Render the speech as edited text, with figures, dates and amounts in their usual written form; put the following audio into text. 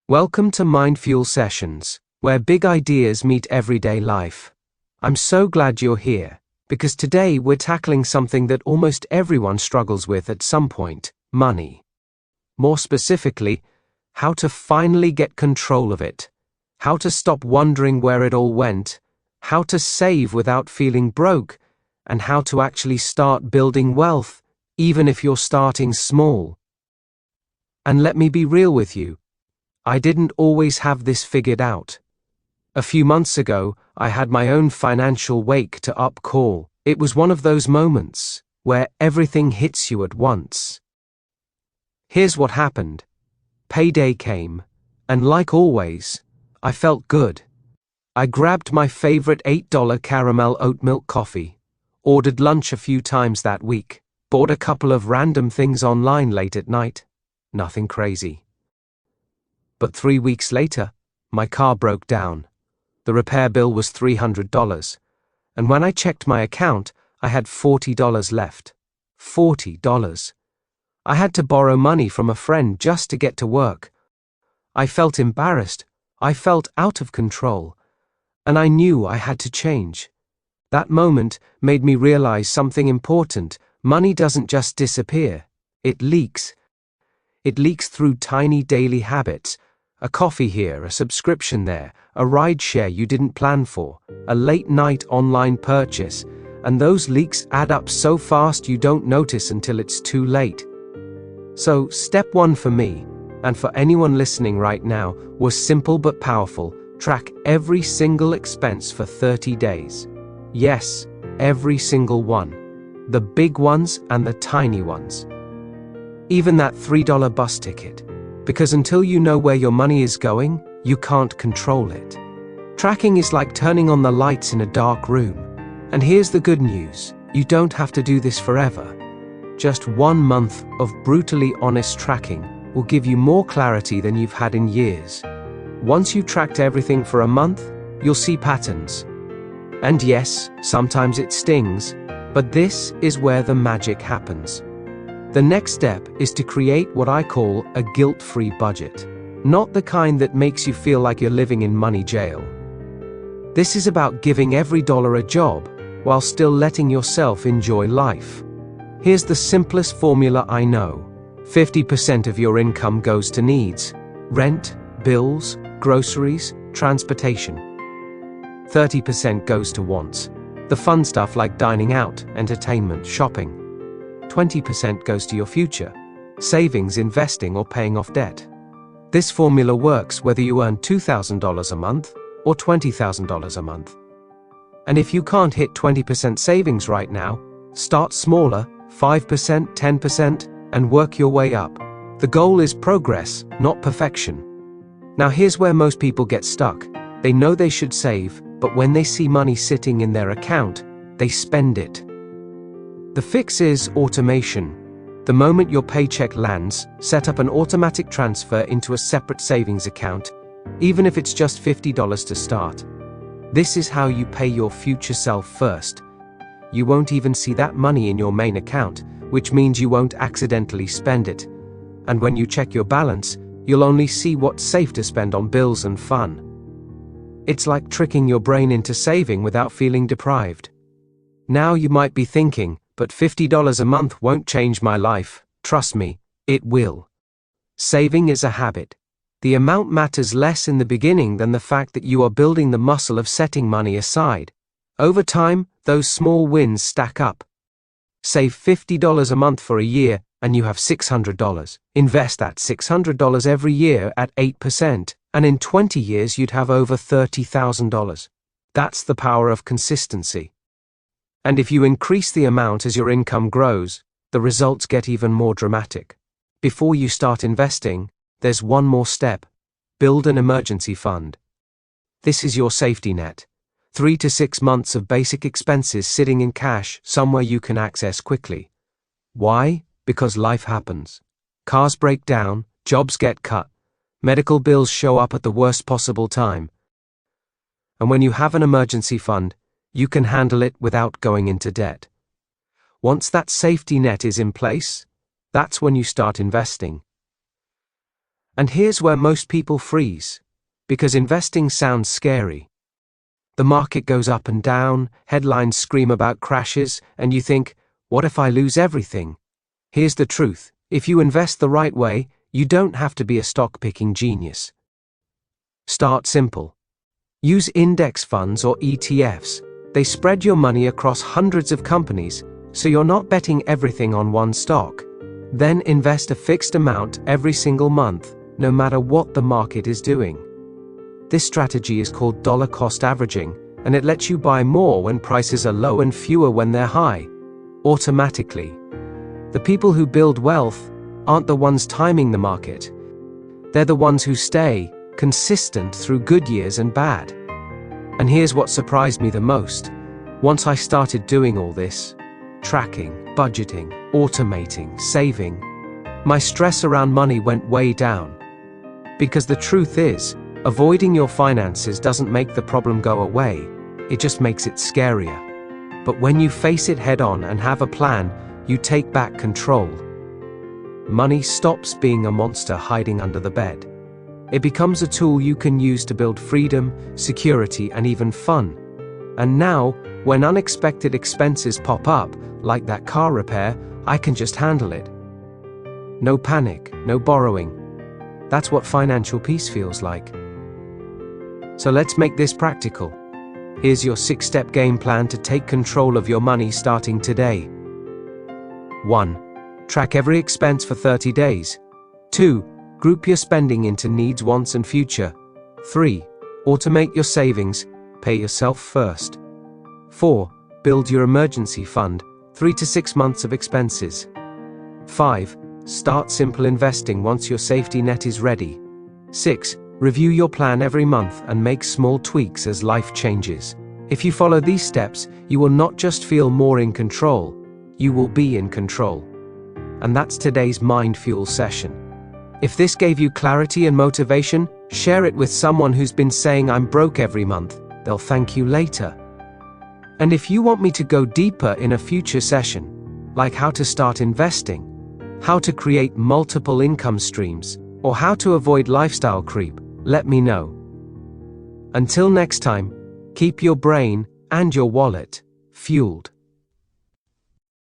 Welcome to MindFuel Sessions, where big ideas meet everyday life. I'm so glad you're here, because today we're tackling something that almost everyone struggles with at some point: money. More specifically, how to finally get control of it, how to stop wondering where it all went, how to save without feeling broke, and how to actually start building wealth, even if you're starting small. And let me be real with you. I didn't always have this figured out. A few months ago, I had my own financial wake-to-up call. It was one of those moments where everything hits you at once. Here's what happened. Payday came, and like always, I felt good. I grabbed my favorite $8 caramel oat milk coffee, ordered lunch a few times that week, bought a couple of random things online late at night. Nothing crazy. But 3 weeks later, my car broke down. The repair bill was $300, and when I checked my account, I had $40 left. $40. I had to borrow money from a friend just to get to work. I felt embarrassed. I felt out of control, and I knew I had to change. That moment made me realize something important. Money doesn't just disappear. It leaks. It leaks through tiny daily habits. A coffee here, a subscription there, a ride share you didn't plan for, a late-night online purchase, and those leaks add up so fast you don't notice until it's too late. So, step one for me, and for anyone listening right now, was simple but powerful. Track every single expense for 30 days. Yes, every single one. The big ones and the tiny ones. Even that $3 bus ticket. Because until you know where your money is going, you can't control it. Tracking is like turning on the lights in a dark room. And here's the good news: you don't have to do this forever. Just 1 month of brutally honest tracking will give you more clarity than you've had in years. Once you've tracked everything for a month, you'll see patterns. And yes, sometimes it stings, but this is where the magic happens. The next step is to create what I call a guilt-free budget. Not the kind that makes you feel like you're living in money jail. This is about giving every dollar a job while still letting yourself enjoy life. Here's the simplest formula I know. 50% of your income goes to needs: rent, bills, groceries, transportation. 30% goes to wants, the fun stuff like dining out, entertainment, shopping. 20% goes to your future: savings, investing, or paying off debt. This formula works whether you earn $2,000 a month or $20,000 a month. And if you can't hit 20% savings right now, start smaller, 5%, 10%, and work your way up. The goal is progress, not perfection. Now here's where most people get stuck. They know they should save, but when they see money sitting in their account, they spend it. The fix is automation. The moment your paycheck lands, set up an automatic transfer into a separate savings account, even if it's just $50 to start. This is how you pay your future self first. You won't even see that money in your main account, which means you won't accidentally spend it. And when you check your balance, you'll only see what's safe to spend on bills and fun. It's like tricking your brain into saving without feeling deprived. Now you might be thinking, but $50 a month won't change my life. Trust me, it will. Saving is a habit. The amount matters less in the beginning than the fact that you are building the muscle of setting money aside. Over time, those small wins stack up. Save $50 a month for a year, and you have $600. Invest that $600 every year at 8%, and in 20 years you'd have over $30,000. That's the power of consistency. And if you increase the amount as your income grows, the results get even more dramatic. Before you start investing, there's one more step. Build an emergency fund. This is your safety net. 3 to 6 months of basic expenses sitting in cash, somewhere you can access quickly. Why? Because life happens. Cars break down, jobs get cut, medical bills show up at the worst possible time. And when you have an emergency fund, you can handle it without going into debt. Once that safety net is in place, that's when you start investing. And here's where most people freeze. Because investing sounds scary. The market goes up and down, headlines scream about crashes, and you think, what if I lose everything? Here's the truth. If you invest the right way, you don't have to be a stock-picking genius. Start simple. Use index funds or ETFs. They spread your money across hundreds of companies, so you're not betting everything on one stock. Then invest a fixed amount every single month, no matter what the market is doing. This strategy is called dollar cost averaging, and it lets you buy more when prices are low and fewer when they're high, automatically. The people who build wealth aren't the ones timing the market. They're the ones who stay consistent through good years and bad. And here's what surprised me the most. Once I started doing all this, tracking, budgeting, automating, saving, my stress around money went way down. Because the truth is, avoiding your finances doesn't make the problem go away, it just makes it scarier. But when you face it head on and have a plan, you take back control. Money stops being a monster hiding under the bed. It becomes a tool you can use to build freedom, security, and even fun. And now, when unexpected expenses pop up, like that car repair, I can just handle it. No panic, no borrowing. That's what financial peace feels like. So let's make this practical. Here's your 6-step game plan to take control of your money starting today. 1. Track every expense for 30 days. 2. Group your spending into needs, wants, and future. 3. Automate your savings. Pay yourself first. 4. Build your emergency fund. 3 to 6 months of expenses. 5. Start simple investing once your safety net is ready. 6. Review your plan every month and make small tweaks as life changes. If you follow these steps, you will not just feel more in control, you will be in control. And that's today's MindFuel session. If this gave you clarity and motivation, share it with someone who's been saying I'm broke every month. They'll thank you later. And if you want me to go deeper in a future session, like how to start investing, how to create multiple income streams, or how to avoid lifestyle creep, let me know. Until next time, keep your brain and your wallet fueled.